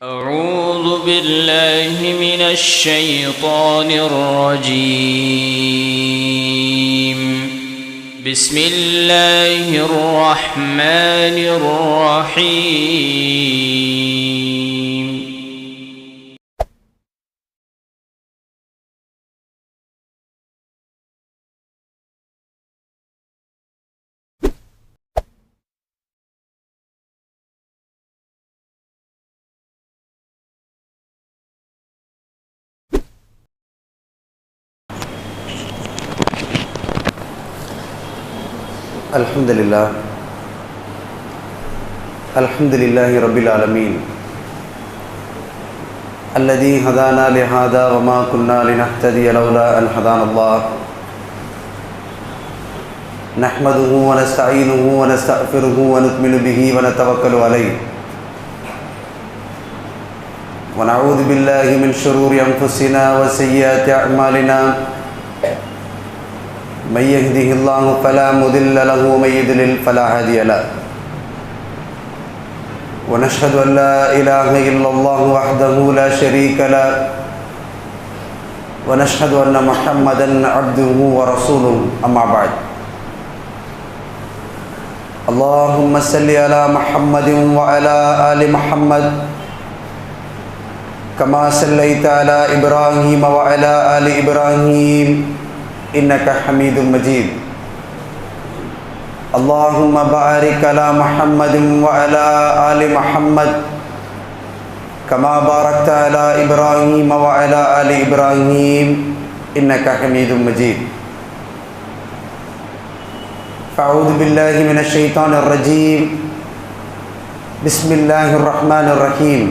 أعوذ بالله من الشيطان الرجيم. بسم الله الرحمن الرحيم. الحمد لله رب العالمين الذي هدانا لهذا وما كنا لنهتدي لولا أن هدانا الله نحمده ونستعينه ونستغفره ونؤمن به ونتوكل عليه ونعوذ بالله من شرور أنفسنا وسيئات أعمالنا من يهده الله فلا مضل له ومن يضلل فلا هادي له ونشهد أن لا إله إلا الله وحده لا شريك له ونشهد أن محمدا عبده ورسوله أما بعد اللهم صل على محمد وعلى آل محمد كما صليت على إبراهيم وعلى آل إبراهيم إنك حميد مجيد اللهم بارك على محمد وعلى آل محمد كما باركت على إبراهيم وعلى آل إبراهيم إنك حميد مجيد فأعوذ بالله من الشيطان الرجيم بسم الله الرحمن الرحيم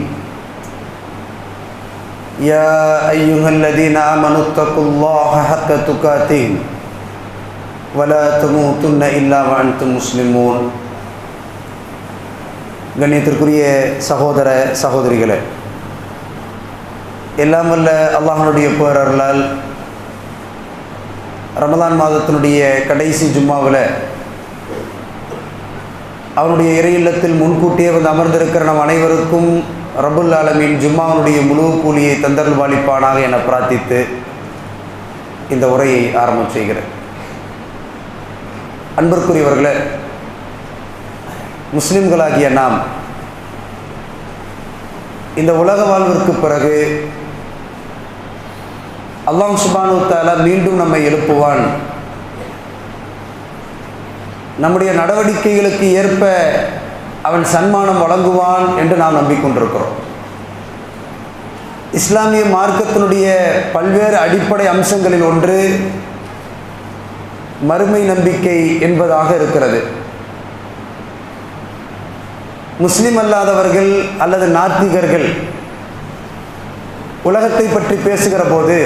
يا أيها الذين آمنوا اتقوا الله حق تقاته ولا تموتن إلا وأنتم مسلمون. கண்ணியத்திற்குரிய சகோதர சகோதரிகளே, எல்லாம் வல்ல அல்லாஹ்வுடைய பேரருளால் ரமலான் மாதத்தினுடைய கடைசி ஜும்மாவில் அவனுடைய இறை இல்லத்தில் முன்கூட்டியே வந்து அமர்ந்திருக்கிற நம் அனைவருக்கும் ரப்புல் ஆலமீன் ஜும்மாவுடைய முழு கூலியை தந்தருள் வாளிப்பானாக என பிரார்த்தித்து இந்த உரையை ஆரம்பம் செய்கிறேன். அன்பிற்குரியவர்களே, முஸ்லிம்களாகிய நாம் இந்த உலக வாழ்விற்கு பிறகு அல்லாஹ் சுப்ஹானஹு வ தஆலா மீண்டும் நம்மை எழுப்புவான், நம்முடைய நடவடிக்கைகளுக்கு ஏற்ப அவன் சன்மானம் வழங்குவான் என்று நாம் நம்பிக்கொண்டிருக்கிறோம். இஸ்லாமிய மார்க்கத்தினுடைய பல்வேறு அடிப்படை அம்சங்களில் ஒன்று மறுமை நம்பிக்கை என்பதாக இருக்கிறது. முஸ்லிம் அல்லாதவர்கள் அல்லது நாத்திகர்கள் உலகத்தை பற்றி பேசுகிற போது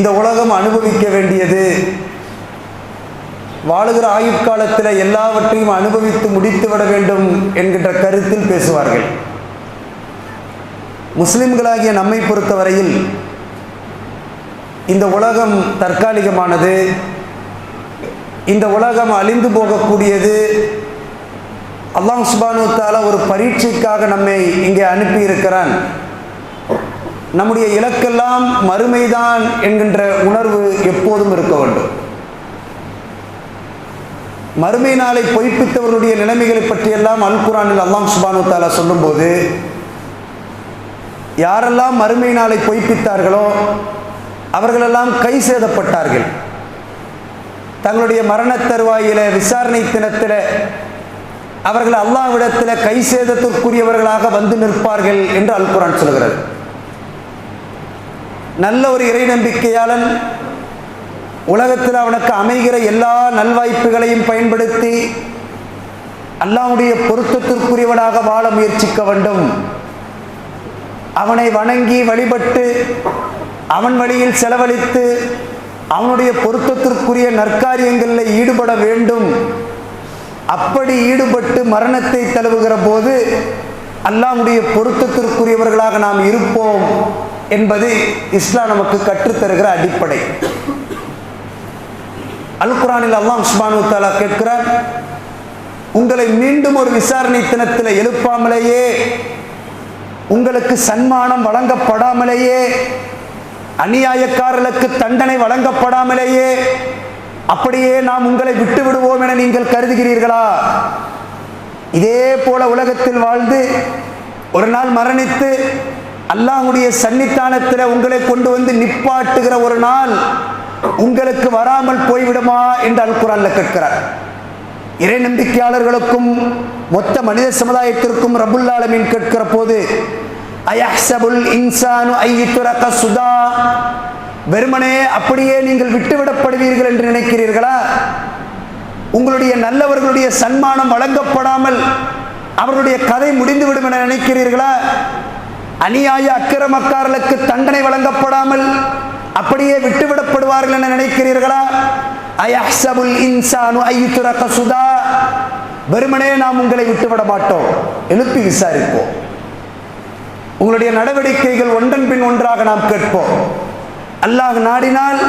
இந்த உலகம் அனுபவிக்க வேண்டியது, வாழுகிற ஆயுட்காலத்தில் எல்லாவற்றையும் அனுபவித்து முடித்துவிட வேண்டும் என்கின்ற கருத்தில் பேசுவார்கள். முஸ்லிம்களாகிய நம்மை பொறுத்தவரையில் இந்த உலகம் தற்காலிகமானது, இந்த உலகம் அழிந்து போகக்கூடியது. அல்லாஹ் சுப்ஹானஹு வ தஆலா ஒரு பரீட்சைக்காக நம்மை இங்கே அனுப்பியிருக்கிறான். நம்முடைய இலக்கெல்லாம் மறுமைதான் என்கின்ற உணர்வு எப்போதும் இருக்க வேண்டும். மறுமை நாளை பொய்ப்பித்தவர்களுடைய நிலைமைகளை பற்றியெல்லாம் அல் குர்ஆனில் அல்லாஹ் சுப்ஹானஹு வ தஆலா சொல்லும்போது, யாரெல்லாம் மறுமை நாளை பொய்ப்பித்தார்களோ அவர்களெல்லாம் கை சேதப்பட்டார்கள். தங்களுடைய மரண தருவாயில விசாரணை தினத்தில் அவர்கள் அல்லாஹ்விடத்தில் கை சேதத்திற்குரியவர்களாக வந்து நிற்பார்கள் என்று அல் குர்ஆன் சொல்கிறது. நல்ல ஒரு இறை நம்பிக்கையாளன் உலகத்தில் அவனுக்கு அமைகிற எல்லா நல்வாய்ப்புகளையும் பயன்படுத்தி அல்லாஹ்வுடைய பொருத்தத்திற்குரியவனாக வாழ முயற்சிக்க வேண்டும். அவனை வணங்கி வழிபட்டு அவன் வழியில் செலவழித்து அவனுடைய பொருத்தத்திற்குரிய நற்காரியங்களில் ஈடுபட வேண்டும். அப்படி ஈடுபட்டு மரணத்தை தழுவுகிற போது அல்லாஹ்வுடைய பொருத்தத்திற்குரியவர்களாக நாம் இருப்போம் என்பது இஸ்லாம் நமக்கு கற்றுத்தருகிற அடிப்படை. அல் குர்ஆனில் அல்லாஹ் சுப்ஹானஹு வ தஆலா கேட்கிறார், உங்களை மீண்டும் ஒரு விசாரணை தினத்தில் எழுப்பாமலேயே உங்களுக்கு சன்மானம் வழங்கப்படாமலேயே, அநியாயக்காரர்களுக்கு தண்டனை வழங்கப்படாமலேயே அப்படியே நாம் உங்களை விட்டு விடுவோம் என நீங்கள் கருதுகிறீர்களா? இதே போல உலகத்தில் வாழ்ந்து ஒரு நாள் மரணித்து அல்லாஹ்வுடைய சன்னிதானத்தில் உங்களை கொண்டு வந்து நிப்பாட்டுகிற ஒரு நாள் உங்களுக்கு வராமல் போய்விடுமா என்று அல் குர்ஆன்ல கேட்கிறார். இறை நம்பிக்கையாளர்களுக்கும் மொத்த மனித சமுதாயத்திற்கும் ரப்புல் ஆலமீன் கேட்கிற போது, அயஹ்சபுல் இன்சானு ஐயுத்ரக சுதா, வெறுமனே அப்படியே நீங்கள் விட்டுவிடப்படுவீர்கள் என்று நினைக்கிறீர்களா? உங்களுடைய நல்லவர்களுடைய சன்மானம் வழங்கப்படாமல் அவர்களுடைய கதை முடிந்துவிடும் என நினைக்கிறீர்களா? அநியாய அக்கிரமக்காரர்களுக்கு தண்டனை வழங்கப்படாமல் அப்படியே விட்டுவிடப்படுவார்கள் என நினைக்கிறீர்களா? அயஹ்சபுல் இன்சானு ஐயுத்ரக சுதா, வெறுமனே நாம் உங்களை விட்டுவிட மாட்டோம், எழுப்பி விசாரிப்போம். உங்களுடைய நடவடிக்கைகள் ஒன்றன் பின் ஒன்றாக நாம் கேட்போம். அல்லாஹ் நாடினால்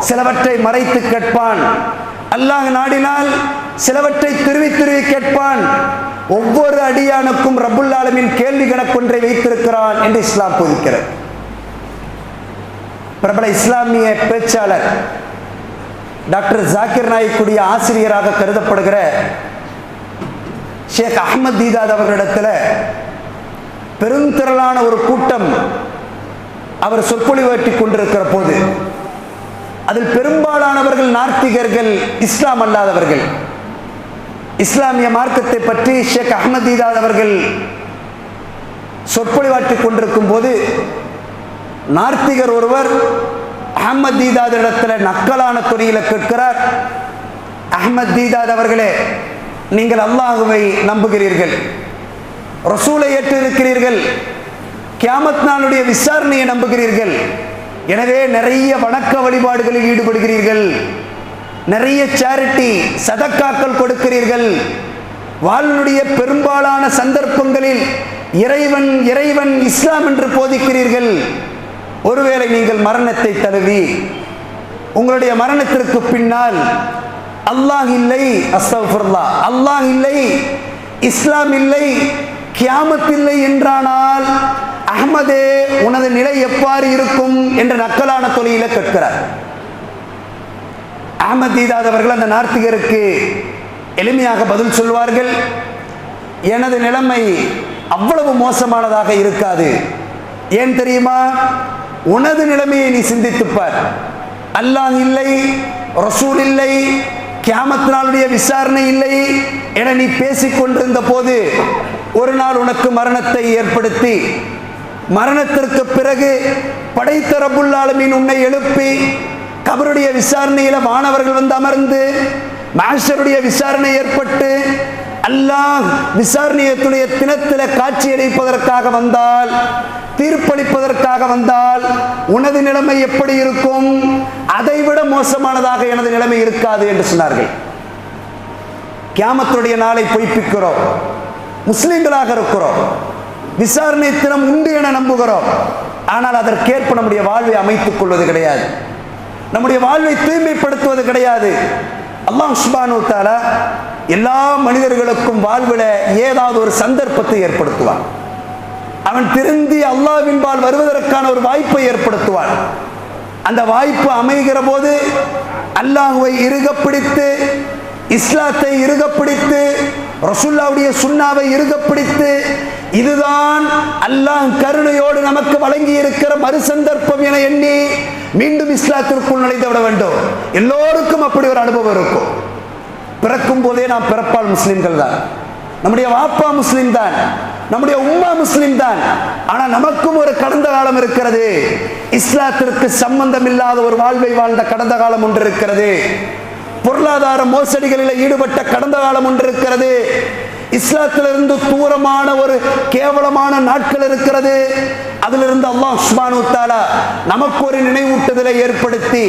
சிலவற்றை மறைத்து கேட்பான், அல்லாஹ் நாடினால் சிலவற்றை துருவி துருவி கேட்பான். ஒவ்வொரு அடியானுக்கும் ரப்புல் ஆலமீன் கேள்வி கணக்கொன்றை வைத்திருக்கிறான் என்று இஸ்லாம் போதிக்கிறது. பிரபல இஸ்லாமிய பேச்சாளர் டாக்டர் ஜாக்கிர் நாயிக்குடைய ஆசிரியராக கருதப்படுகிற ஷேக் அஹ்மத் தீதாத் அவர்களிடத்தில் பெருந்திரளான ஒரு கூட்டம் அவர் சொற்பொழிவாற்றி கொண்டிருக்கிற போது, அதில் பெரும்பாலானவர்கள் நார்த்திகர்கள், இஸ்லாம் அல்லாதவர்கள். இஸ்லாமிய மார்க்கத்தை பற்றி ஷேக் அஹ்மத் தீதாத் அவர்கள் சொற்பொழிவாற்றி கொண்டிருக்கும் போது, நார்த்திகர் ஒருவர் அஹ்மத் தீதாத் இடத்துல நக்கலான துணியில கேட்கிறார், அஹ்மத் தீதாத் அவர்களே, நீங்கள் அல்லாஹுவை நம்புகிறீர்கள், ரசூலை ஏற்றிருக்கிறீர்கள், கியாமத் நாளுடைய விசாரணையை நம்புகிறீர்கள், எனவே நிறைய வணக்க வழிபாடுகளில் ஈடுபடுகிறீர்கள், நிறைய சேரிட்டி சதக்காக்கள் கொடுக்கிறீர்கள், வாழ்வுடைய பெரும்பாலான சந்தர்ப்பங்களில் இறைவன் இறைவன் இஸ்லாம் என்று போதிக்கிறீர்கள். ஒருவேளை நீங்கள் மரணத்தை தழுவி உங்களுடைய மரணத்திற்கு பின்னால் அல்லாஹ் இல்லை, அஸ்தக்ஃபிருல்லாஹ், அல்லாஹ் இல்லை, இஸ்லாம் இல்லை, கியாமத் இல்லை என்றானால் அஹ்மதே உனது நிலை எவ்வாறு இருக்கும் என்ற நக்கலான தொழில கேட்கிறார். அஹ்மத் தீதாத் அவர்கள் அந்த நார்த்திகருக்கு எளிமையாக பதில் சொல்வார்கள், எனது நிலைமை அவ்வளவு மோசமானதாக இருக்காது. ஏன் தெரியுமா? உனது நிலைமையை நீ சிந்தித்துப்பார். அல்லாஹ் இல்லை, ரசூல் இல்லை, கியாமத் நாளுடைய விசாரணை இல்லை என நீ பேசிக்கொண்டிருந்த போது ஒரு நாள் உனக்கு மரணத்தை ஏற்படுத்தி, மரணத்திற்கு பிறகு படைத்த ரப்புல் ஆலமீன் உன்னை எழுப்பி கபருடைய விசாரணையில மாணவர்கள் வந்து அமர்ந்து மஹ்ஷருடைய விசாரணை ஏற்பட்டு அல்லாஹ் விசாரணையத்துடைய தினத்தில் காட்சியளிப்பதற்காக வந்தால், தீர்ப்பளிப்பதற்காக வந்தால் உனது நிலைமை எப்படி இருக்கும்? அதைவிட மோசமானதாக எனது நிலைமை இருக்காது என்று சொன்னார்கள். கியாமத்துடைய நாளை பொய்ப்பிக்கிறோம், முஸ்லிம்களாக இருக்கிறோம், விசாரணை தினம் உண்டு என நம்புகிறோம், ஆனால் அதற்கேற்ப நம்முடைய வாழ்வை அமைத்துக் கொள்வது கிடையாது, நம்முடைய வாழ்வை தூய்மைப்படுத்துவது கிடையாது. அல்லாஹ் சுப்ஹானஹு வ தஆலா எல்லா மனிதர்களுக்கும் வாழ்வில ஏதாவது ஒரு சந்தர்ப்பத்தை ஏற்படுத்துவான். அவன் திருந்தி அல்லாஹ்வின்பால் வருவதற்கான ஒரு வாய்ப்பை ஏற்படுத்துவான். அந்த வாய்ப்பு அமைகிற போது அல்லாஹ்வை இறுக பிடித்து, இஸ்லாத்தை இறுக பிடித்து, ரசூலுல்லாஹ்வுடைய சுன்னாவை இறுக பிடித்து, இதுதான் அல்லாஹ் கருணையோடு நமக்கு வழங்கி இருக்கிற மறு சந்தர்ப்பம் என எண்ணி மீண்டும் இஸ்லாத்திற்குள் நுழைந்து விட வேண்டும். எல்லோருக்கும் அப்படி ஒரு அனுபவம் இருக்கும். பிறக்கும் போதே நாம் பிறப்பால் முஸ்லிம்கள் தான், நம்முடைய வாப்பா முஸ்லிம் தான், நம்முடைய உம்மா முஸ்லிம் தான். ஆனால் நமக்கும் ஒரு கடந்த காலம் இருக்கிறது, இஸ்லாத்திற்கு சம்பந்தம் இல்லாத ஒரு வாழ்வை வாழ்ந்த கடந்த காலம் ஒன்று இருக்கிறது, பொருளாதார மோசடிகளில் ஈடுபட்ட கடந்த காலம் ஒன்று இருக்கிறது, இஸ்லாத்திலிருந்து தூரமான ஒரு கேவலமான நாட்கள் இருக்கிறது. அதிலிருந்து அல்லாஹ் சுப்ஹானஹு வ தஆலா நமக்கு ஒரு நினைவூட்டுதலை ஏற்படுத்தி,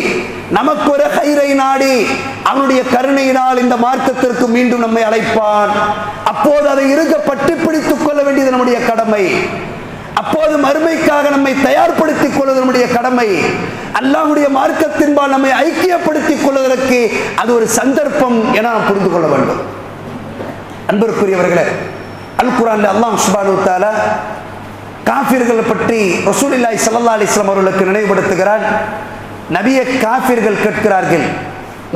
நமக்கு ஒரு ஹைரை நாடி அவனுடைய கருணையினால் இந்த மார்க்கத்திற்கு மீண்டும் நம்மை அழைப்பான். அப்போது அதை இறுக பற்றி பிடித்துக் கொள்ள வேண்டியது நம்முடைய கடமை. அப்போது மறுமைக்காக நம்மை தயார்படுத்திக் கொள்வது நம்முடைய கடமை. அல்லாஹ்வுடைய மார்க்கத்தின்பால் நம்மை ஐக்கியப்படுத்திக் கொள்வதற்கு அது ஒரு சந்தர்ப்பம் என நாம் புரிந்து கொள்ள வேண்டும். அன்பிற்குரியவர்களே, அல் குர்ஆன்ல அல்லாஹ் சுப்ஹானஹு வ தஆலா காஃபிர்கள் பற்றி ரசூலுல்லாஹி ஸல்லல்லாஹு அலைஹி வஸல்லம் அவர்களுக்கு நினைவுபடுத்துகிறார். நபியே, காஃபிர்கள் கேட்கிறார்கள்,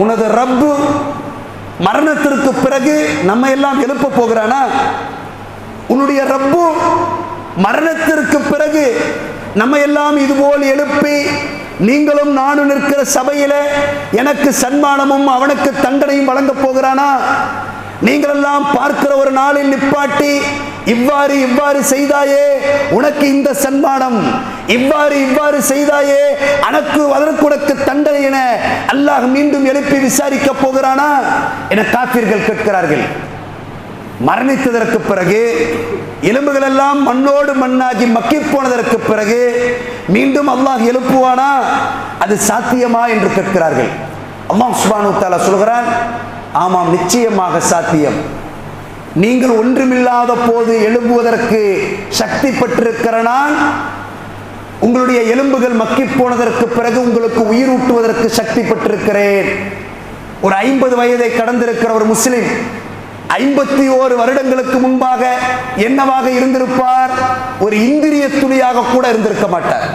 உனது ரப்பு மரணத்திற்கு பிறகு நம்ம எல்லாம் எழுப்ப போகிறானா? உன்னுடைய ரப்பு மரணத்திற்கு பிறகு நம்ம எல்லாம் இதுபோல் எழுப்பி நீங்களும் நானும் நிற்கிற சபையில எனக்கு சன்மானமும் அவனுக்கு தண்டனையும் வழங்க போகிறானா? நீங்கள் எல்லாம் பார்க்கிற ஒரு நாளில் நிப்பாட்டி இவ்வாறு இவ்வாறு செய்தாயே உனக்கு இந்த சன்மானம், இவ்வாறு செய்தாயே அதற்கு உனக்கு தண்டனை என அல்லாஹ் மீண்டும் எழுப்பி விசாரிக்க போகிறானா என காஃபிர்கள் கேட்கிறார்கள். மரணித்ததற்கு பிறகு எலும்புகள் எல்லாம் மண்ணோடு மண்ணாகி மக்கி போனதற்கு பிறகு மீண்டும் அல்லாஹ் எழுப்புவானா? அது சாத்தியமா என்று கேட்கிறார்கள். அல்லாஹ் சுப்ஹானஹு வ தஆலா சொல்கிறான், ஆமாம், நிச்சயமாக சாத்தியம். நீங்கள் ஒன்றுமில்லாத போது எழும்புவதற்கு சக்தி பெற்றிருக்கிற நான் உங்களுடைய எலும்புகள் மக்கி போனதற்கு பிறகு உங்களுக்கு உயிரூட்டுவதற்கு சக்தி பெற்றிருக்கிறேன். ஒரு 50 வயதை கடந்திருக்கிற ஒரு முஸ்லிம் 51 வருடங்களுக்கு முன்பாக என்னவாக இருந்திருப்பார்? ஒரு இந்திரிய துளியாக கூட இருந்திருக்க மாட்டார்.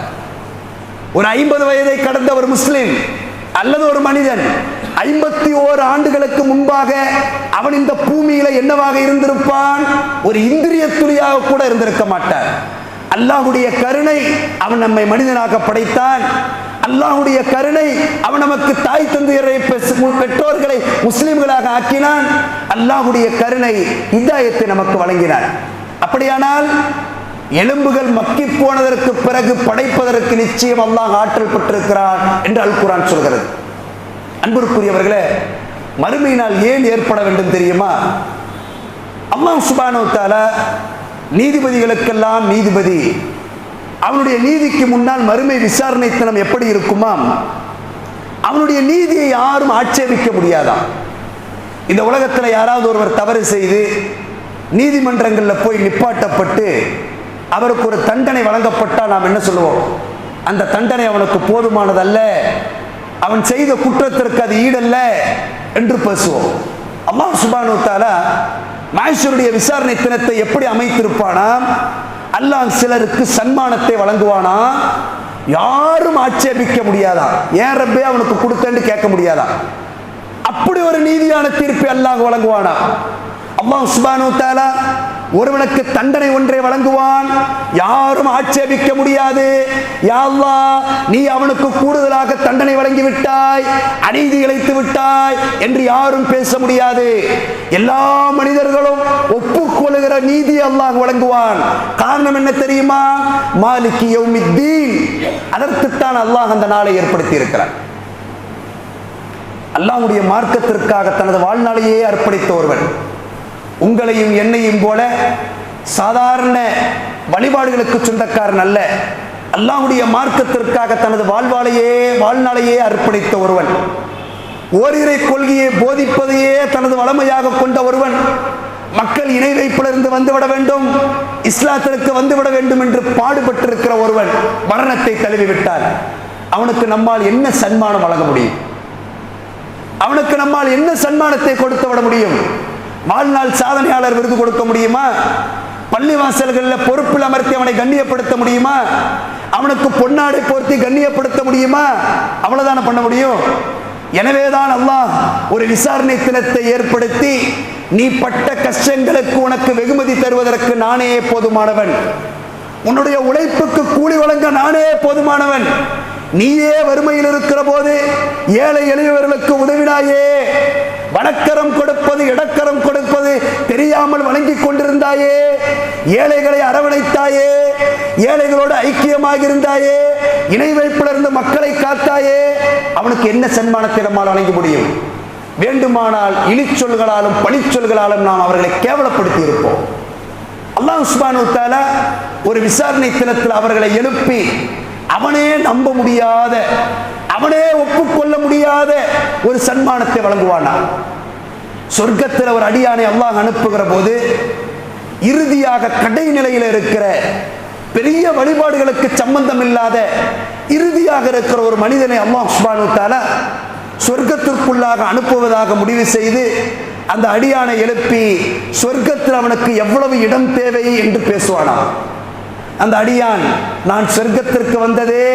ஒரு 50 வயதை கடந்த ஒரு முஸ்லிம் அல்லது ஒரு மனிதன் 51 ஆண்டுகளுக்கு முன்பாக அவன் இந்த பூமியில என்னவாக இருந்திருப்பான்? ஒரு இந்திரிய துளியாக கூட இருந்திருக்க மாட்டார். அல்லாஹ்வுடைய கருணை, அவன் நம்மை மனிதனாக படைத்தான். அல்லாஹ்வுடைய கருணை, அவன் நமக்கு தாய் தந்தையரை பெற்றோர்களை முஸ்லிம்களாக ஆக்கினான். அல்லாஹ்வுடைய கருணை ஹிதாயத்தை நமக்கு வழங்கினான். அப்படியானால் எலும்புகள் மக்கி போனதற்கு பிறகு படைப்பதற்கு நிச்சயம் அல்லாஹ் ஆற்றல் பெற்றிருக்கிறான் என்று அல் குர்ஆன் சொல்கிறது. அன்பிற்குரியவர்களே, மறுமையினால் ஏன் ஏற்பட வேண்டும் தெரியுமா? அல்லாஹ் சுப்ஹானஹு வ தஆலா நீதிபதிகளுக்கெல்லாம் நீதிபதி. அவனுடைய நீதிக்கு முன்னால் மறுமை விசாரணை தினம் எப்படி இருக்குமாம்? அவனுடைய நீதியை யாரும் ஆட்சேபிக்க முடியாதாம். இந்த உலகத்தில் யாராவது ஒருவர் தவறு செய்து நீதிமன்றங்களில் போய் நிப்பாட்டப்பட்டு அவருக்கு ஒரு தண்டனை வழங்கப்பட்டால் நாம் என்ன சொல்லுவோம்? அந்த தண்டனை அவனுக்கு போதுமானதல்ல, அவன் செய்த குற்றத்திற்கு அது ஈடல்ல என்று பேசுவோம். அல்லாஹ் சுப்ஹானஹு வ தஆலா மஹ்ஷருடைய விசாரணை தினத்தை எப்படி அமைத்திருப்பானாம்? அல்லாஹ் சிலருக்கு சன்மானத்தை வழங்குவானா, யாரும் ஆட்சேபிக்க முடியாதா. ஏன் ரப்பே அவனுக்கு கொடுத்தேன்னு கேட்க முடியாதா. அப்படி ஒரு நீதியான தீர்ப்பை அல்லாஹ் வழங்குவானா. அல்லாஹ் சுப்ஹானஹு வ தஆலா ஒருவனுக்கு தண்டனை ஒன்றை வழங்குவான், யாரும் ஆட்சேபிக்க முடியாது. யா அல்லாஹ், நீ அவனுக்கு கூடுதலாக தண்டனை வழங்கி விட்டாய், அநீதி இழைத்து விட்டாய் என்று யாரும் பேச முடியாது. எல்லா மனிதர்களும் ஒப்புக்கொள்ளுகிற நீதி அல்லாஹ் வழங்குவான். காரணம் என்ன தெரியுமா? மாலிகி யௌமித்தீன். அதற்குத்தான் அல்லாஹ் அந்த நாளை ஏற்படுத்தி இருக்கிறான். அல்லாஹ்வுடைய மார்க்கத்திற்காக தனது வாழ்நாளையே அர்ப்பணித்த ஒருவன், உங்களையும் என்னையும் போல சாதாரண வழிபாடுகளுக்கு சொந்தக்காரன் அல்ல, அல்லாஹ்வுடைய மார்க்கத்திற்காக தனது வாழ்நாளையே அர்ப்பணித்த ஒருவன், ஓரிரை கொள்கையை போதிப்பதையே தனது வளமையாக கொண்ட ஒருவன், மக்கள் இணை வைப்பிலிருந்து வந்துவிட வேண்டும், இஸ்லாத்திற்கு வந்துவிட வேண்டும் என்று பாடுபட்டிருக்கிற ஒருவன் மரணத்தை தழுவிவிட்டார். அவனுக்கு நம்மால் என்ன சன்மானம் வழங்க முடியும்? அவனுக்கு நம்மால் என்ன சன்மானத்தை கொடுத்து விட முடியும்? வாழ்நாள் சாதனையாளர் விருது கொடுக்க முடியுமா? பள்ளிவாசல்களில் பொறுப்பில் அமர்த்தி அவனை கண்ணியப்படுத்த முடியுமா? அவனுக்கு பொன்னாடை போர்த்தி கண்ணியப்படுத்த முடியுமா? அவ்வளவுதான பண்ண முடியும். எனவேதான் அல்லாஹ் ஒரு விசாரணை தினத்தை ஏற்படுத்தி, நீ பட்ட கஷ்டங்களுக்கு உனக்கு வெகுமதி தருவதற்கு நானே போதுமானவன், உன்னுடைய உழைப்புக்கு கூலி வழங்க நானே போதுமானவன், நீயே வறுமையில் இருக்கிற போது ஏழை எளியவர்களுக்கு உதவினாயே, வடக்கரம் கொடுப்பது இடக்கரம் கொடுப்பது தெரியாமல் வணங்கி கொண்டிருந்தாயே, ஏழைகளை அரவணைத்தாயே, ஏழைகளோடு ஐக்கியமாக இருந்தாயே, இணை வைப்பிலிருந்து மக்களை காத்தாயே, அவனுக்கு என்ன சன்மானத்தை நம்மால் வழங்க முடியும்? வேண்டுமானால் இழிச்சொல்களாலும் பழிச்சொல்களாலும் நாம் அவர்களை கேவலப்படுத்தி இருப்போம். அல்லாஹ் சுப்ஹானஹு வ தஆலா ஒரு விசாரணை தினத்தில் அவர்களை எழுப்பி அவனே நம்ப முடியாத, அவனே ஒப்புக்கொள்ள முடியாத ஒரு சன்மானத்தை வழங்குவானா. சொர்க்கத்தில் ஒரு அடியானை அல்லாஹ் அனுப்புகிற போது இறுதியாக கடைநிலையில் இருக்கிற பெரிய வழிபாடுகளுக்கு சம்பந்தம் இல்லாத இறுதியாக இருக்கிற ஒரு மனிதனை அல்லாஹ் சுப்ஹானஹு வ தஆலா சொர்க்கத்திற்குள்ளாக அனுப்புவதாக முடிவு செய்து அந்த அடியானை எழுப்பி சொர்க்கத்தில் அவனுக்கு எவ்வளவு இடம் தேவை என்று பேசுவானா. அந்த அடியான், நான் சொர்க்கத்திற்கு வந்ததே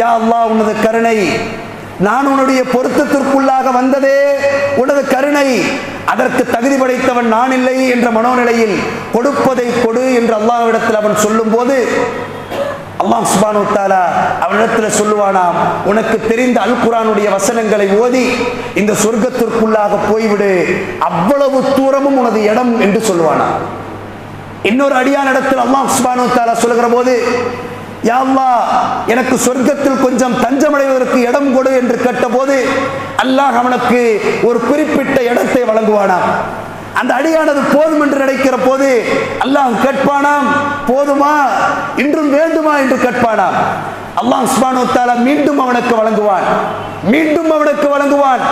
யா அல்லாஹ் உனது கருணை, நான் உன்னுடைய பொருத்தத்திற்குள்ளாக வந்ததே உனது கருணை, அதற்கு தகுதி படைத்தவன் நான் இல்லை என்ற மனோநிலையில் கொடுப்பதை கொடு என்று அல்லாஹ்விடத்தில் அவன் சொல்லும் போது அல்லாஹ் சுப்ஹானஹு வ தஆலா அவனிடத்தில் சொல்லுவானாம், உனக்கு தெரிந்த அல் குர்ஆனுடைய வசனங்களை ஓதி இந்த சொர்க்கத்திற்குள்ளாக போய்விடு, அவ்வளவு தூரமும் உனது இடம் என்று சொல்லுவானாம். இன்னொரு அடியானிடத்தில் அல்லாஹ் சுப்ஹானஹு வ தஆலா சொல்லுகிற போது, யா அல்லாஹ் எனக்கு சொர்க்கத்தில் கொஞ்சம் தஞ்சமடைவதற்கு இடம் கொடு என்று கேட்டபோது அல்லாஹ் அவனுக்கு ஒரு குறிப்பிட்ட இடத்தை வழங்குவானாம். அந்த அடியானது போதும் என்று நினைக்கிற போது அல்லாஹ் கேட்பானாம், போதுமா, இன்றும் வேண்டுமா என்று கேட்பானாம். அல்லாஹ் சுப்ஹானஹு வ தஆலா மீண்டும் அவனுக்கு வழங்குவான், மீண்டும் அவனுக்கு வழங்குவான்.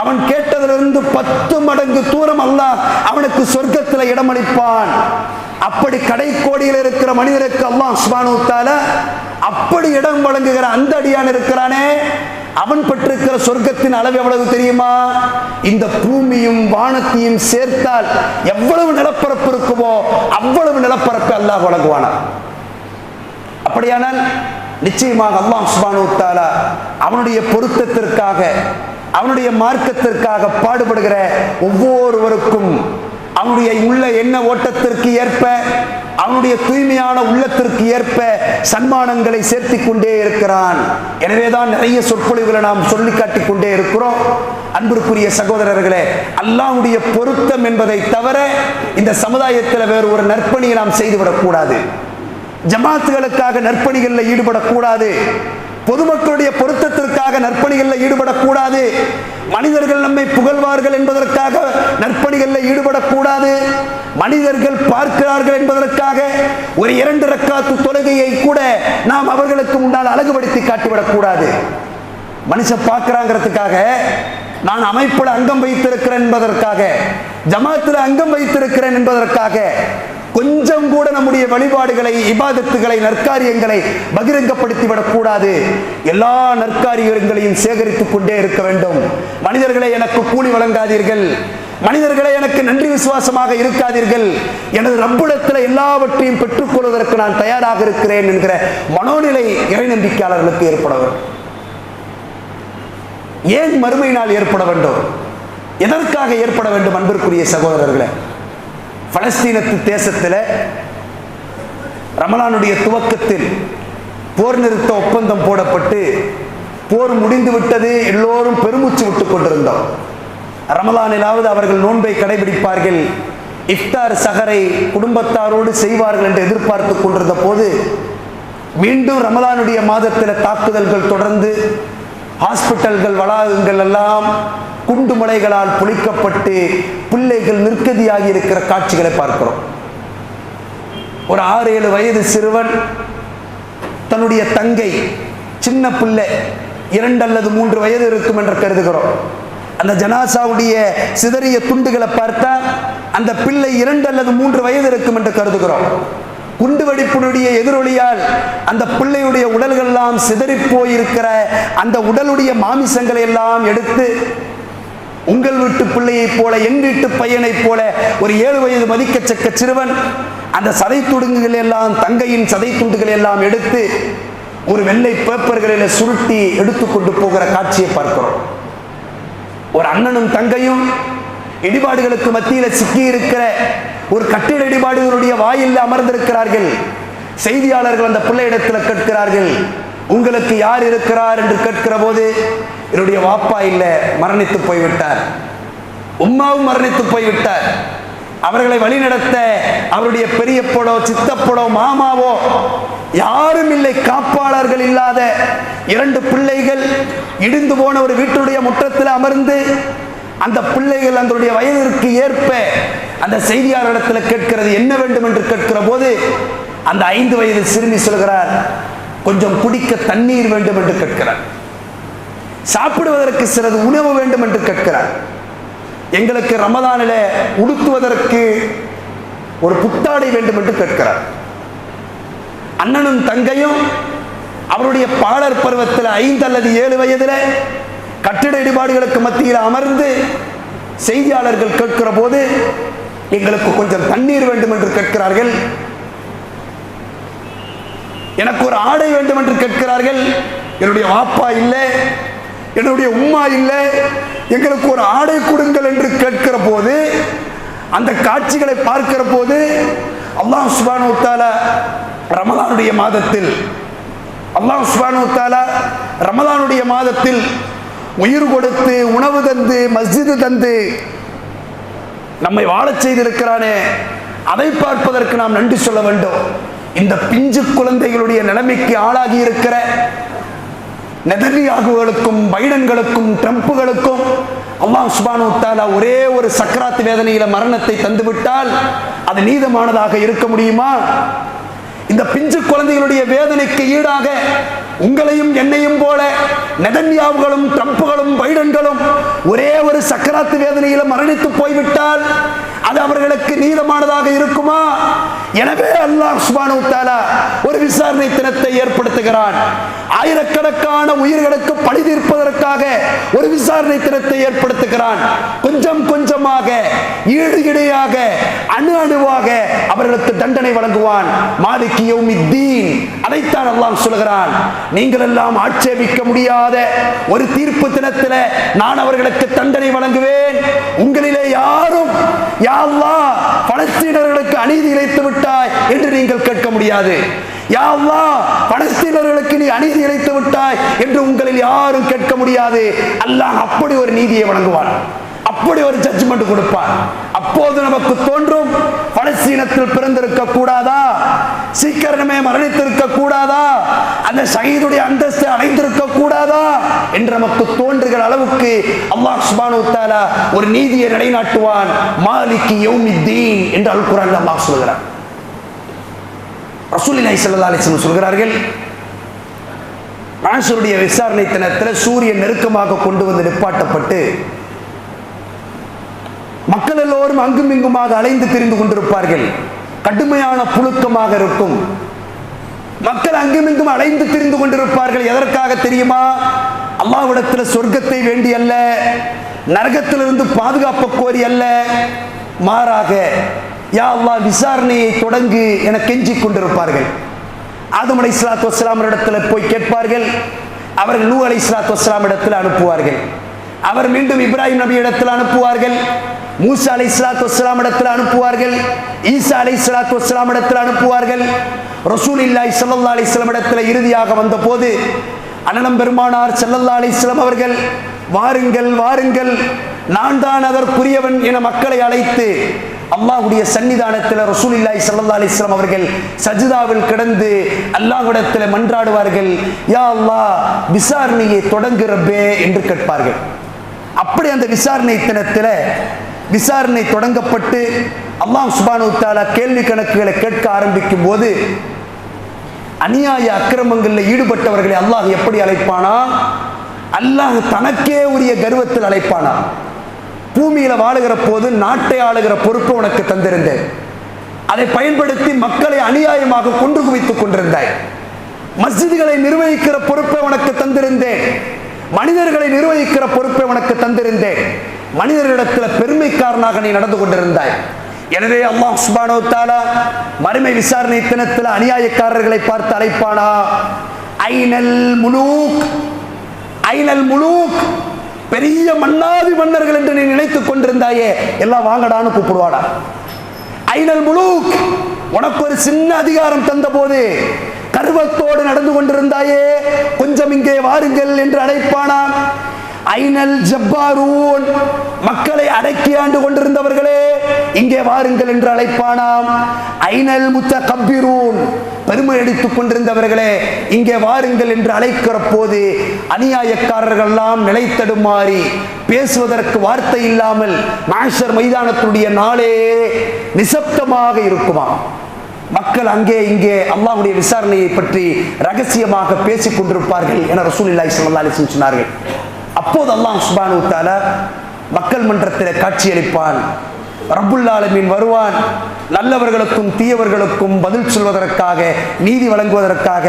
அவன் கேட்டதிலிருந்து 10 மடங்கு தூரம் அல்லாஹ் அவனுக்கு சொர்க்கத்தில் இடமளிப்பான். அப்படி கடைக்கோடியில் இருக்கிற மனிதருக்கு அல்லாஹ் சுப்ஹானஹு வ தஆலா அப்படி இடம் வழங்குகிற அந்த அடியான் இருக்கிறானே, அவன் பெற்றிருக்கிற சொர்க்கத்தின் அளவு எவ்வளவு தெரியுமா? இந்த பூமியும் வானத்தையும் சேர்த்தால் எவ்வளவு நிலப்பரப்பு இருக்குமோ அவ்வளவு நிலப்பரப்பு அல்லாஹ் வழங்குவானா. அப்படியானால் நிச்சயமாக அல்லாஹ் சுப்ஹானஹு வ தஆலா அவனுடைய பொருத்தத்திற்காக, அவனுடைய மார்க்கத்திற்காக பாடுபடுகிற ஒவ்வொருவருக்கும் அவனுடைய உள்ள எண்ண ஓட்டத்திற்கு ஏற்ப, அவனுடைய தூய்மையான உள்ளத்திற்கு ஏற்ப சன்மானங்களை சேர்த்து கொண்டே இருக்கிறான். எனவேதான் நிறைய சொற்பொழிவுகளை நாம் சொல்லி காட்டிக் கொண்டே இருக்கிறோம். அன்பிற்குரிய சகோதரர்களே, அல்லாஹ்வுடைய பொருத்தம் என்பதை தவிர இந்த சமுதாயத்தில் வேறு ஒரு நற்பணியை நாம் செய்துவிடக்கூடாது. ஜமாத்துகளுக்காக நற்பணிகளில் ஈடுபடக்கூடாது. பொதுமக்களுடைய பொருத்தத்திற்காக நற்பணிகளில் ஈடுபடக்கூடாது. மனிதர்கள் நம்மை புகழ்வார்கள் என்பதற்காக நற்பணிகளில் ஈடுபடக்கூடாது. மனிதர்கள் பார்க்கிறார்கள் என்பதற்காக ஒரு 2 ரக்காத்து தொழுகையை கூட நாம் அவர்களுக்கு முன்னால் அழகுபடுத்தி காட்டிவிடக்கூடாது. மனுஷன் பார்க்கிறாங்கிறதுக்காக, நான் அமைப்பில் அங்கம் வைத்திருக்கிறேன் என்பதற்காக, ஜமாத்தில் அங்கம் வைத்திருக்கிறேன் என்பதற்காக கொஞ்சம் கூட நம்முடைய வழிபாடுகளை, இபாதத்துகளை, நற்காரியங்களை பகிரங்கப்படுத்தி விடக்கூடாது. எல்லா நற்காரியங்களையும் சேகரித்துக் கொண்டே இருக்க வேண்டும். மனிதர்களை எனக்கு கூலி வழங்காதீர்கள், மனிதர்களை எனக்கு நன்றி விசுவாசமாக இருக்காதீர்கள், எனது ரப்பிடத்தில் எல்லாவற்றையும் பெற்றுக்கொள்வதற்கு நான் தயாராக இருக்கிறேன் என்கிற மனோநிலை இறை நம்பிக்கையாளர்களுக்கு ஏற்பட வேண்டும். ஏன் மறுமை நாள் ஏற்பட வேண்டும்? எதற்காக ஏற்பட வேண்டும்? அன்பிற்குரிய சகோதரர்களே, பலஸ்தீனத்து தேசத்தில் ரமலானுடைய துவக்கத்தில் போர் நிறுத்த ஒப்பந்தம் போடப்பட்டு போர் முடிந்து விட்டது, எல்லோரும் பெருமூச்சு விட்டுக் கொண்டிருந்தோம். ரமலானிலாவது அவர்கள் நோன்பை கடைபிடிப்பார்கள், இஃப்தார் சஹரை குடும்பத்தாரோடு செய்வார்கள் என்று எதிர்பார்த்து கொண்டிருந்த போது மீண்டும் ரமலானுடைய மாதத்தில் தாக்குதல்கள் தொடர்ந்து ஹாஸ்பிட்டல்கள், வளாகங்கள் எல்லாம் குண்டு மலைகளால் பொழிக்கப்பட்டு பிள்ளைகள் நிற்கதியாகி இருக்கிற காட்சிகளை பார்க்கிறோம். ஒரு 6-7 வயது சிறுவன் தன்னுடைய தங்கை, சின்ன பிள்ளை, 2 அல்லது 3 வயது இருக்கும் என்று கருதுகிறோம். அந்த ஜனாசாவுடைய சிதறிய துண்டுகளை பார்த்தா அந்த பிள்ளை 2 அல்லது 3 வயது இருக்கும் என்று கருதுகிறோம். குண்டு வெடிப்பினுடைய எதிரொலியால் அந்த பிள்ளையுடைய உடல்கள் எல்லாம் சிதறி போயிருக்கிற அந்த உடலுடைய மாமிசங்களை எல்லாம் எடுத்து உங்கள் வீட்டு பிள்ளையை போல, என் வீட்டு பையனை போல ஒரு 7 வயது மதிக்கச்சக்க சிறுவன் அந்த சதை துண்டுகள் எல்லாம், தங்கையின் சதை துண்டுகள் எல்லாம் எடுத்து ஒரு வெள்ளை பேப்பர்களில் சுருட்டி எடுத்துக்கொண்டு போகிற காட்சியை பார்க்கிறோம். ஒரு அண்ணனும் தங்கையும் இடிபாடுகளுக்கு மத்தியில் சிக்கி இருக்கிற ஒரு கட்டிட இடிபாடுகளுடைய வாயில் அமர்ந்திருக்கிறார்கள். செய்தியாளர்கள் அந்த பிள்ளையிடத்தில் கேட்கிறார்கள், உங்களுக்கு யார் இருக்கிறார் என்று கேட்கிற போது, என்னுடைய வாப்பா இல்லை, மரணித்து போய்விட்டார், உம்மாவும் மரணித்து போய்விட்டார், அவர்களை வழிநடத்த அவருடைய பெரியப்படோ, சித்தப்படோ, மாமாவோ யாரும் இல்லை, காப்பாளர்கள் இல்லாத 2 பிள்ளைகள் இடிந்து போன ஒரு வீட்டுடைய முற்றத்தில் அமர்ந்து அந்த பிள்ளைகள் அதனுடைய வயதிற்கு ஏற்ப அந்த செய்தியாளரிடத்தில் கேட்கிறது, என்ன வேண்டும் என்று கேட்கிற போது அந்த 5 வயது சிறுமி சொல்கிறார், கொஞ்சம் குடிக்க தண்ணீர் வேண்டும் என்று கேட்கிறார், சாப்பிடுவதற்கு சிறிது உணவு வேண்டும் என்று கேட்கிறார், எங்களுக்கு ரமதானில் உடுத்துவதற்கு ஒரு புத்தாடை வேண்டும் என்று கேட்கிறார். அண்ணனும் தங்கையும் அவருடைய பாலர் பருவத்தில் 5 அல்லது 7 வயதில் கட்டிட இடிபாடுகளுக்கு மத்தியில் அமர்ந்து செய்தியாளர்கள் கேட்கிற போது எங்களுக்கு கொஞ்சம் தண்ணீர் வேண்டும் என்று கேட்கிறார்கள். எனக்கு ஒரு ஆடை வேண்டும் என்று கேட்கிறார்கள். என்னுடைய வாப்பா இல்லை, என்னுடைய உம்மா இல்லை, எங்களுக்கு ஒரு ஆடை கொடுங்கள் என்று கேட்கிற போது, அந்த காட்சிகளை பார்க்கிற போது அல்லாஹ் சுப்ஹானஹு வ தஆலா ரமலானுடைய மாதத்தில் உயிர் கொடுத்து உணவு தந்து மஸ்ஜிது தந்து நம்மை வாழச் செய்திருக்கிறானே, அதை பார்ப்பதற்கு நாம் நன்றி சொல்ல வேண்டும். இந்த பிஞ்சு குழந்தைகளுடைய நிலைமைக்கு ஆளாகி இருக்கிற நெதன்யாகுகளுக்கும் பைடன்களுக்கும் ட்ரம்புகளுக்கும் அல்லாஹ் சுப்ஹானஹு வ தஆலா ஒரே ஒரு சக்கராத் வேதனையில மரணத்தை தந்துவிட்டால் அது நீதமானதாக இருக்க முடியுமா? இந்த பிஞ்சு குழந்தைகளுடைய வேதனைக்கு ஈடாக உங்களையும் என்னையும் போல நெதன்யாவுகளும் ட்ரம்புகளும் பைடன்களும் ஒரே ஒரு சக்கராத்து வேதனையில மரணித்து போய்விட்டால் அது அவர்களுக்கு நீதமானதாக இருக்குமா? எனவே அல்லாஹ் சுப்ஹானஹு வ தஆலா ஒரு விசாரணை தினத்தை ஏற்படுத்துகிறான். ஆயிரக்கணக்கான உயிர்களுக்கு பழி தீர்ப்பதற்காக ஒரு விசாரணை தினத்தை ஏற்படுத்துகிறான். கொஞ்சம் கொஞ்சமாக, ஈடு இடையாக, அணு அணுவாக அவர்களுக்கு தண்டனை வழங்குவான். மாலிகி யௌமித்தீன், அதைத்தான் அல்லாஹ் சொல்கிறான். நீங்கள் எல்லாம் ஆட்சேபிக்க முடியாத ஒரு தீர்ப்பு தினத்தில் நான் அவர்களுக்கு தண்டனை வழங்குவேன். உங்களிலே யாரும் யா அல்லாஹ் பலஸ்தீனர்களுக்கு அநீதி இழைத்து விட்டாய் என்று நீங்கள் கேட்க முடியாது. யா அல்லாஹ் பலஸ்தீனர்களுக்கு நீ அநீதி இழைத்து விட்டாய் என்று உங்களில் யாரும் கேட்க முடியாது. அல்லாஹ் அப்படி ஒரு நீதியை வழங்குவான், அப்படி ஒரு ஜட்ஜ்மெண்ட் கொடுப்பான். அப்போது நமக்கு தோன்றும், பலஸ்தீனத்தில் பிறந்திருக்க கூடாதா, சீக்கிரமே மரணித்திருக்க கூடாதா, அந்த ஷஹீதுடைய அந்தஸ்தை அடைந்திருக்க கூடாதா என்று நமக்கு தோன்றுகிற அளவுக்கு அல்லாஹ் சுப்ஹானஹு வ தஆலா ஒரு நீதியை நிலைநாட்டுவான். மாலிகி யௌமித்தீன் என்று அல் குர்ஆனில் அல்லாஹ் சொல்கிறார். ரசூலுல்லாஹி ஸல்லல்லாஹு அலைஹி வஸல்லம் சொல்கிறார்கள், மஹ்ஷருடைய விசாரணை தினத்தில் சூரியன் நெருக்கமாக கொண்டு வந்து நிப்பாட்டப்பட்டு மக்கள் எல்லோரும் அங்கும் இங்குமாக அலைந்து திரிந்து கொண்டிருப்பார்கள். கடுமையான புழுக்கமாக இருக்கும். மக்கள் அங்கும் இங்கும் அலைந்து திரிந்து கொண்டிருப்பார்கள். எதற்காக தெரியுமா? அல்லாஹ்விடத்தில் சொர்க்கத்தை வேண்டி அல்ல, நரகத்திலிருந்து பாதுகாப்பு கோரி அல்ல, மாறாக யா அல்லாஹ் விசாரணையை தொடங்கு என கெஞ்சி கொண்டிருப்பார்கள். ஆதம் அலைஹிஸ்ஸலாத்து வஸ்ஸலாம் இடத்தில் போய் கேட்பார்கள். அவர்கள் நூஹ் அலைஹிஸ்ஸலாத்து வஸ்ஸலாம் இடத்தில் அனுப்புவார்கள். அவர் மீண்டும் இப்ராஹிம் நபி இடத்தில் அனுப்புவார்கள். மூசா அலைஹிஸ்ஸலாத்து வஸ்ஸலாம் இடத்தில் அனுப்புவார்கள். ஈசா அலைஹிஸ்ஸலாத்து வஸ்ஸலாம் இடத்தில் அனுப்புவார்கள். ரசூலுல்லாஹி ஸல்லல்லாஹு அலைஹி வஸல்லம் இடத்தில் இறுதியாக வந்த போது அண்ணலம் பெருமானார் ஸல்லல்லாஹு அலைஹி வஸல்லம் அவர்கள், வாருங்கள் வாருங்கள், நான் தான் அதற்குரியவன் என மக்களை அழைத்து அல்லாஹ்வுடைய சன்னிதானத்தில் ரசூலுல்லாஹி ஸல்லல்லாஹு அலைஹி வஸல்லம் அவர்கள் சஜ்தாவில் கிடந்து அல்லாஹ்விடத்தில் மன்றாடுவார்கள். யா அல்லாஹ் விசாரணையை தொடங்கு ரப்பே என்று கேட்பார்கள். அப்படி அந்த விசாரணை தினத்தில் விசாரணை தொடங்கப்பட்டு அல்லாஹ் சுப்ஹானஹு வ தஆலா கேள்வி கணக்குகளை கேட்க ஆரம்பிக்கும் போது அநியாய அக்கிரமங்களில் ஈடுபட்டவர்களை அல்லாஹ் எப்படி அழைப்பானா? அல்லாஹ் தனக்கே உரிய கர்வத்தில் அழைப்பானா? பூமியில வாழுகிற போது நாட்டை ஆளுகிற பொறுப்பு உனக்கு தந்திருந்தேன், அதை பயன்படுத்தி மக்களை அநியாயமாக கொன்று குவித்துக் கொண்டிருந்தாய். மஸ்ஜிதுகளை நிர்வகிக்கிற பொறுப்பை உனக்கு தந்திருந்தேன், மனிதர்களை நிர்வகிக்கிற பொறுப்பை உனக்கு தந்திருந்தேன். மனிதர்களிடத்தில் பெருமைக்காரனாக நீ நடந்து கொண்டிருந்தாய். எனவே அல்லாஹ் சுப்ஹானஹு வ தஆலா மறுமை விசாரணை தினத்தில் அநியாயக்காரர்களை பார்த்து அழைப்பானா? ஐனல் முலூக், ஐனல் முலூக், பெரிய மன்னாதி மன்னர்கள் என்று நீ நினைத்துக் கொண்டிருந்தாயே, எல்லாம் வாங்கடான்னு கூப்பிடுவாடா. ஐனல் முலூக், உனக்கு ஒரு சின்ன அதிகாரம் தந்த போது கர்வத்தோடு நடந்து கொண்டிருந்தாயே, கொஞ்சம் இங்கே வாருங்கள் என்று அழைப்பானா? ஐனல் ஜப்பாரூன், மக்களை அடக்கி ஆண்டு கொண்டிருந்தவர்களே இங்கே வாருங்கள் என்று அழைப்பானாம். ஐனல் முத்தகப்பிரூன், பெருமை அடித்துக் கொண்டிருந்தவர்களே இங்கே வாருங்கள் என்று அழைக்கிற போது அநியாயக்காரர்கள் எல்லாம் நிலைத்தடுமாறி பேசுவதற்கு வார்த்தை இல்லாமல் மஹ்ஷர் மைதானத்துடைய நாளே நிசப்தமாக இருக்குமா. மக்கள் அங்கே இங்கே அல்லாஹ்வுடைய விசாரணையை பற்றி ரகசியமாக பேசிக் கொண்டிருப்பார்கள் என ரசூலுல்லாஹி ஸல்லல்லாஹு அலைஹி வஸல்லம் சொன்னார்கள். அப்போது அல்லாஹ் சுப்ஹானஹு வ தஆலா மக்கள் மன்றத்தில் காட்சியளிப்பான். ரப்புல் ஆலமீன் வருவான். நல்லவர்களுக்கும் தீயவர்களுக்கும் பதில் சொல்வதற்காக, நீதி வழங்குவதற்காக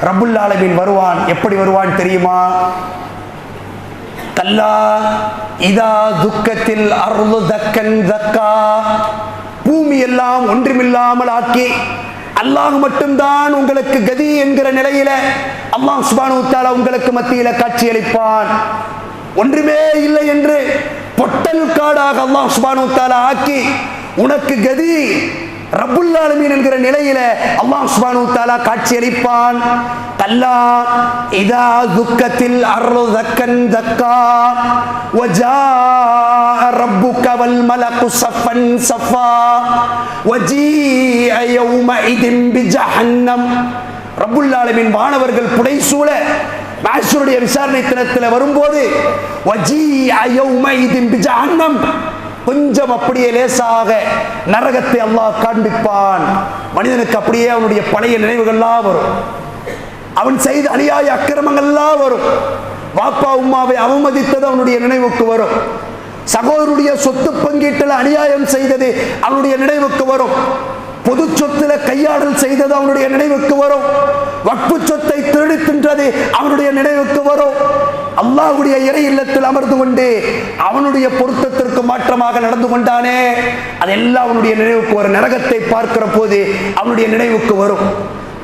ரப்புல் ஆலமீன் வருவான். எப்படி வருவான் தெரியுமா? கல்லா இதா துக்கத்தில் அர்து தக்கன் தக்கா, பூமி எல்லாம் ஒன்றுமில்லாமல் ஆக்கி அல்லாஹ் மட்டும்தான் உங்களுக்கு கதி என்கிற நிலையில அல்லாஹ் சுப்ஹானஹு வ தஆலா உங்களுக்கு மத்தியில காட்சியளிப்பான். ஒன்றுமே இல்லை என்று பொட்டல் காடாக அல்லாஹ் சுப்ஹானஹு வ தஆலா ஆக்கி உனக்கு கதி ரப்புல் ஆலமீன் என்கிற நிலையில அல்லாஹ் சுப்ஹானஹு வ தஆலா காட்சியளிப்பான். கல்லா இதா துக்கத்தில் அர்து தக்கன் தக்கா வஜாஅ ரப்புக வல் மலகு ஸஃபன் ஸஃபா வஜீஅ யௌமஇதின் பிஜஹன்னம். ரப்புல் ஆலமீன் வானவர்கள் புடைசூழ மஹ்ஷருடைய விசாரணை தினத்தில் வரும்போது வஜீஅ யௌமஇதின் பிஜஹன்னம், கொஞ்சம் அப்படியே லேசாக நரகத்தை அல்லாஹ் காண்பிப்பான். மனிதனுக்கு அப்படியே அவனுடைய பழைய நினைவுகள்லாம் வரும், அவன் செய்த அநியாய அக்கிரமங்கள்லாம் வரும். வாப்பா உம்மாவை அவமதித்தது அவனுடைய நினைவுக்கு வரும், சகோதரருடைய சொத்து பங்கீட்டில் அநியாயம் செய்தது அவனுடைய நினைவுக்கு வரும், பொது சொத்துல கையாடல் செய்தது அவனுடைய நினைவுக்கு வரும், வக்ஃபு சொத்தை திருடி தின்றது அவனுடைய நினைவுக்கு வரும். அல்லாஹ்வுடைய இறை இல்லத்தில் அமர்ந்து கொண்டு அவனுடைய பொருத்தத்திற்கு மாற்றமாக நடந்து கொண்டானே, அதெல்லாம் அவனுடைய நினைவுக்கு வரும். நரகத்தை பார்க்கிற போது அவனுடைய நினைவுக்கு வரும்.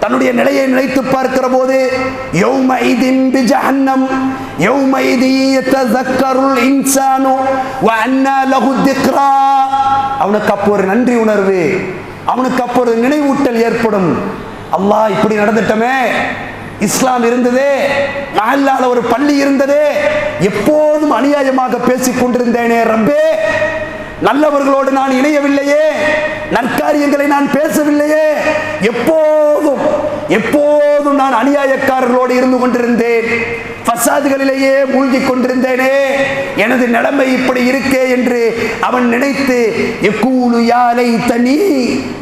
தன்னுடைய நிலையை நினைத்து பார்க்கிற போது யௌமஇதின் பிஜஹன்னம் யௌமஇதி யதஸக்கருல் இன்சானு வ அன்னா லஹு திக்ரா. அவனுக்கு அப்போ ஒரு நன்றி உணர்வு, அவனுக்கு அப்போ ஒரு நினைவூட்டல் ஏற்படும். அல்லாஹ் இப்படி நடந்துட்டமே, இஸ்லாம் இருந்ததே, மஹல்லால ஒரு பள்ளி இருந்ததே, எப்போதும் அநியாயமாக பேசிக் கொண்டிருந்தேனே ரப்பே, நல்லவர்களோடு நான் இணையவில்லையே, நற்காரியங்களை நான் பேசவில்லையே, எப்போதும் நான் அநியாயக்காரர்களோடு இருந்து கொண்டிருந்தேன், ஃபசாதுகளிலேயே மூழ்கி கொண்டிருந்தேனே, எனது நிலைமை இப்படி இருக்கே என்று அவன் நினைத்து யகூலு யா லைதனி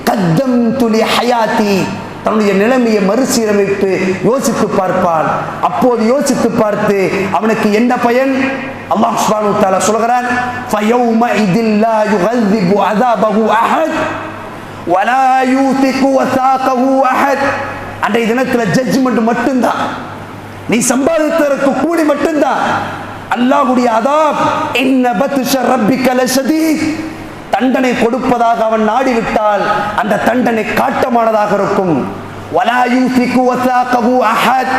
கத்தம்து லி ஹயாத்தி, தன்னுடைய நிலைமையை மறுசீரமைத்து யோசித்து பார்ப்பான். அப்போது யோசித்து பார்த்து அவனுக்கு என்ன பயன்? அல்லாஹ் சுப்ஹானஹு வ தஆலா சொல்கிறான், ஃபயௌமஇதில் லா யுகذிபு அஸாபஹு அஹத் வலா யூதிகு வஸாகஹு அஹத். அன்றைய தினத்தில் ஜட்ஜ்மெண்ட் மட்டும்தான், நீ சம்பாதித்ததற்கு கூலி மட்டும்தான். அல்லாஹ்வுடைய அதாப் இன்ன பத்ஷ ரப்பிக லஷதீத், தண்டனை கொடுப்பதாக அவன் நாடிவிட்டால் அந்த தண்டனை காட்டமானதாக இருக்கும். வலா யூதிகு வஸாகஹு அஹத்,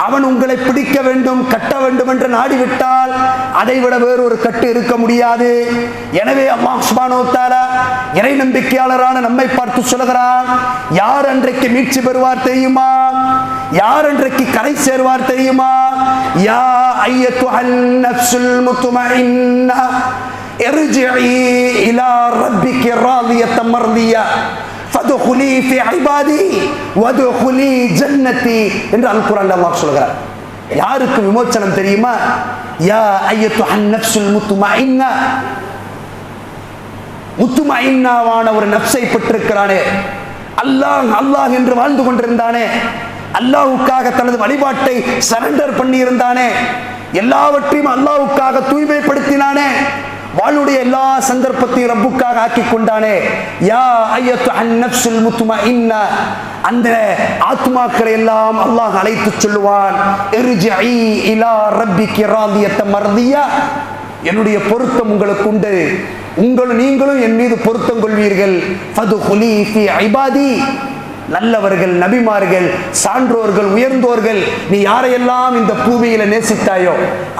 அவன் உங்களை பிடிக்க வேண்டும் கட்ட வேண்டும் என்று நாடிவிட்டால் அதைவிட வேறொரு கட்டு இருக்க முடியாது. எனவே அல்லாஹ் சுப்ஹானஹு வ தஆலா இறை நம்பிக்கையாளரான நம்மை பார்த்து சொல்கிறான், யார் அன்றைக்கு மீட்சி பெறுவார் தெரியுமா? யார் அன்றைக்கு கரை சேர்வார் தெரியுமா? யா அய்யத்துஹன் நஃப்ஸுல் முத்மஇன்னா இர்ஜிஇ இலா ரப்பிகி ராதியத்தன் மர்தியா ஃபதுகுலி ஃபி இபாதி வதுகுலி ஜன்னதி என்று அல் குர்ஆன்ல அல்லாஹ் சொல்கிறார். யாருக்கு விமோசனம் தெரியுமா? யா அய்யத்துஹன் நஃப்ஸுல் முத்மஇன்னா, முத்மஇன்னாவான ஒரு நஃப்ஸை பெற்றிருக்கிறானே, அல்லாஹ் என்று வாழ்ந்து கொண்டிருந்தானே, அல்லாஹ்வுக்காக தனது வழிபாட்டை சரண்டர் பண்ணி இருந்தானே, எல்லாவற்றையும் அல்லாஹ்வுக்காக தூய்மைப்படுத்தினானே, வாளுடைய எல்லா சந்தர்ப்பத்தையும் ரப்புக்காக ஆக்கி கொண்டானே, யா அய்யத்துஹன் நஃப்ஸுல் முத்மஇன்னா, அந்த ஆத்மாக்களை எல்லாம் அல்லாஹ் அழைத்து சொல்லுவான், இர்ஜிஇ இலா ரப்பிகி ராதியத்தன் மர்தியா, என்னுடைய பொருத்தம் உங்களுக்கு உண்டு, நீங்களும் என் மீது பொருத்தம் கொள்வீர்கள். ஃபதுகுலி ஃபி இபாதி, நல்லவர்கள், நபிமார்கள், சான்றோர்கள், உயர்ந்தோர்கள், நீ யாரையெல்லாம் இந்த பூமியில நேசித்தாயோ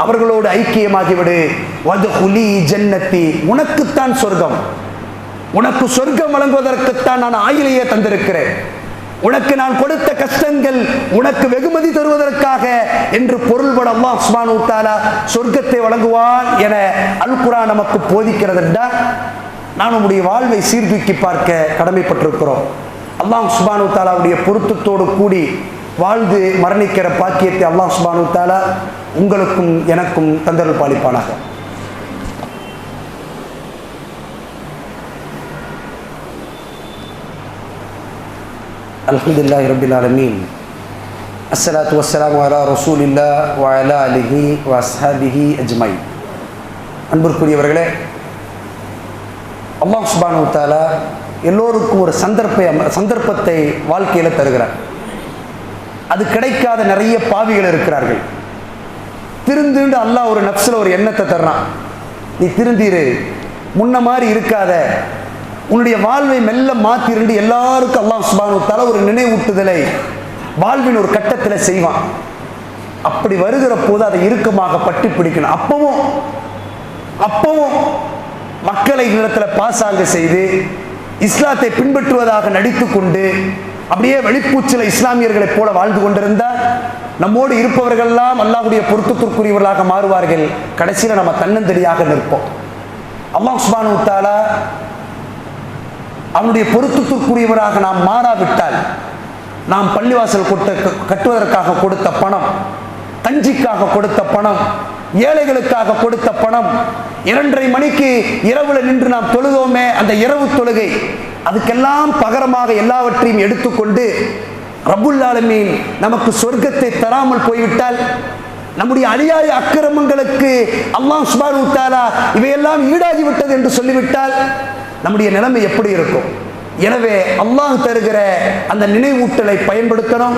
அவர்களோடு ஐக்கியமாகிவிடு. வதுகுலி ஜன்னதி, உனக்குத்தான் சொர்க்கம், உனக்கு சொர்க்கம் வழங்குவதற்குத்தான் நான் ஆயிலையே தந்திருக்கிறேன், உனக்கு நான் கொடுத்த கஷ்டங்கள் உனக்கு வெகுமதி தருவதற்காக என்று பொருள்பட அல்லாஹ் சுப்ஹானஹு வ தஆலா சொர்க்கத்தை வழங்குவான் என அல் குர்ஆன் நமக்கு போதிக்கிறது என்றால் நாம் நம்முடைய வாழ்வை சீர்தூக்கி பார்க்க கடமைப்பட்டிருக்கிறோம். அல்லாஹ் சுப்ஹானஹு வ தஆலாவுடைய பொருத்தத்தோடு கூடி வாழ்ந்து மரணிக்கிற பாக்கியத்தை அல்லாஹ் சுப்ஹானஹு வ தஆலா உங்களுக்கும் எனக்கும் தந்தருள் பாலிப்பானாக. அல்ஹம்துலில்லாஹி ரப்பில் ஆலமீன், அஸ்ஸலாத்து வஸ்ஸலாமு அலா ரசூலில்லாஹ் வ அலா ஆலிஹி வ அஸ்ஹாபிஹி அஜ்மைன். அன்பிற்குரியவர்களே, அல்லாஹ் சுப்ஹானஹு வ தஆலா எல்லோருக்கும் ஒரு சந்தர்ப்பத்தை வாழ்க்கையில் தருகிறார். அது கிடைக்காத நிறைய பாவிகள் இருக்கிறார்கள். திருந்துண்டு அல்லாஹ் ஒரு நஃப்ஸில் ஒரு எண்ணத்தை தர்றான், நீ திருந்திரு, முன்ன மாதிரி இருக்காத, உன்னுடைய வாழ்வை மெல்ல மாத்திரண்டு எல்லாருக்கும் அல்லாஹ் சுப்ஹானஹு வ தஆலா ஒரு நினைவூட்டுதலை வாழ்வின் ஒரு கட்டத்தில் செய்வான். அப்படி வருகிற போது அதை இறுக்கமாக பற்றி பிடிக்கணும். அப்பவும் மக்களை இடத்துல பாசாங்க செய்து இஸ்லாத்தை பின்பற்றுவதாக நடித்து கொண்டு அப்படியே வெளிப்பூச்சில இஸ்லாமியர்களைப் போல வாழ்ந்து கொண்டிருந்தால் நம்மோடு இருப்பவர்கள்லாம் அல்லாஹ்வுடைய பொருத்தத்திற்குரியவர்களாக மாறுவார்கள். கடைசியில் நம்ம தன்னந்தனியாக நிற்போம். அல்லாஹ் சுப்ஹானஹு வ தஆலா அவனுடைய பொருத்தத்திற்குரியவராக நாம் மாறாவிட்டால், நாம் பள்ளிவாசல் கட்டுவதற்காக கொடுத்த பணம், கஞ்சிக்காக கொடுத்த பணம், ஏழைகளுக்காக கொடுத்த பணம், 2:30 மணிக்கு இரவுல நின்று நாம் தொழுதோமே அந்த இரவு தொழுகை, அதுக்கெல்லாம் பகரமாக எல்லாவற்றையும் எடுத்துக்கொண்டு ரப்புல் ஆலமீன் நமக்கு சொர்க்கத்தை தராமல் போய்விட்டால், நம்முடைய அநியாய அக்கிரமங்களுக்கு அல்லாஹ் சுப்ஹானஹு வ தஆலா இவையெல்லாம் ஈடாகிவிட்டது என்று சொல்லிவிட்டால் நம்முடைய நிலைமை எப்படி இருக்கும்? எனவே அல்லாஹ் தருகிற அந்த நினைவூட்டலை பயன்படுத்தணும்.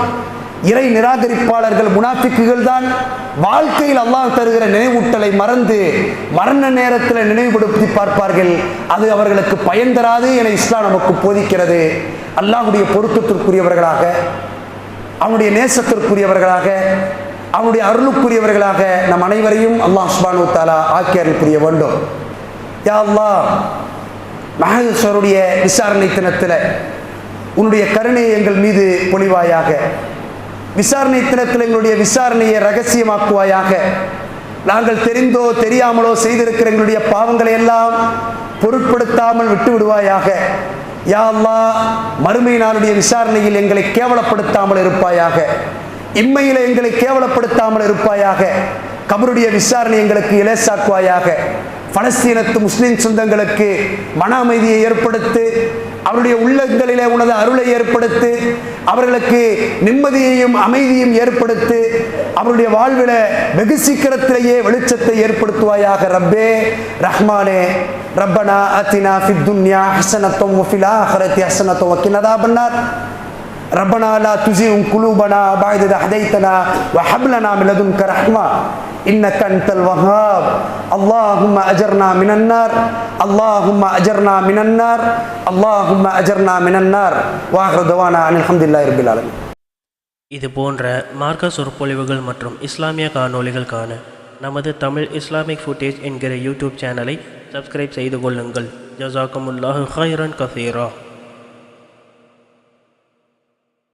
இறை நிராகரிப்பாளர்கள் முனாஃபிக்குகள் தான் வாழ்க்கையில் அல்லாஹ் தருகிற நினைவூட்டலை மறந்து மரண நேரத்தில் நினைவுபடுத்தி பார்ப்பார்கள். அது அவர்களுக்கு பயன் தராது என இஸ்லாம் நமக்கு போதிக்கிறது. அல்லாஹ்வுடைய பொருத்தத்திற்குரியவர்களாக, அவனுடைய நேசத்திற்குரியவர்களாக, அவனுடைய அருளுக்குரியவர்களாக நம் அனைவரையும் அல்லாஹ் சுப்ஹானஹு வ தஆலா ஆக்கி அருள் புரிய வேண்டும். யா அல்லாஹ், மஹ்ஷருடைய விசாரணை தினத்தில் உன்னுடைய கருணை எங்கள் மீது பொழிவாயாக. விசாரணை தினத்தில் எங்களுடைய விசாரணையை ரகசியமாக்குவாயாக. நாங்கள் தெரிந்தோ தெரியாமலோ செய்திருக்கிற எங்களுடைய பாவங்களை எல்லாம் பொருட்படுத்தாமல் விட்டு விடுவாயாக. யா அல்லாஹ், மறுமை நாளுடைய விசாரணையில் எங்களை கேவலப்படுத்தாமல் இருப்பாயாக. இம்மையில் எங்களை கேவலப்படுத்தாமல் இருப்பாயாக. கபருடைய விசாரணை எங்களுக்கு இலேசாக்குவாயாக. பலஸ்தீனத்து முஸ்லிம் சொந்தங்களுக்கு மன அமைதியை ஏற்படுத்து, அவருடைய உள்ளங்களிலே உனது அருளை ஏற்படுத்து, அவர்களுக்கு நிம்மதியையும் அமைதியும் ஏற்படுத்து, அவருடைய வாழ்வில வெகு சீக்கிரத்திலேயே வெளிச்சத்தை ஏற்படுத்துவாயாக. ரப்பே ரஹ்மானே, ரப்பனா அத்தினா ஃபித் துன்யா ஹஸனத்தும் வ ஃபில் ஆஹிரத்தி ஹஸனத்தும் வ கினா அதாபன்னார். ربنا لا تزغ قلوبنا بعد إذ هديتنا وهب لنا من لدنك رحمة إنك أنت الوهاب. اللهم أجرنا من النار، اللهم أجرنا من النار، اللهم أجرنا من النار. وآخر دعوانا أن الحمد لله رب العالمين. இது போன்ற மார்க்க சொற்பொழிவுகள் மற்றும் இஸ்லாமிய காணொளிகள் காண நமது தமிழ் இஸ்லாமிக் ஃபுட்டேஜ் என்கிற யூடியூப் சேனலை சப்ஸ்கிரைப் செய்து கொள்ளுங்கள். ஜஸாக்குமுல்லாஹு ஹைரன் கஸீரா.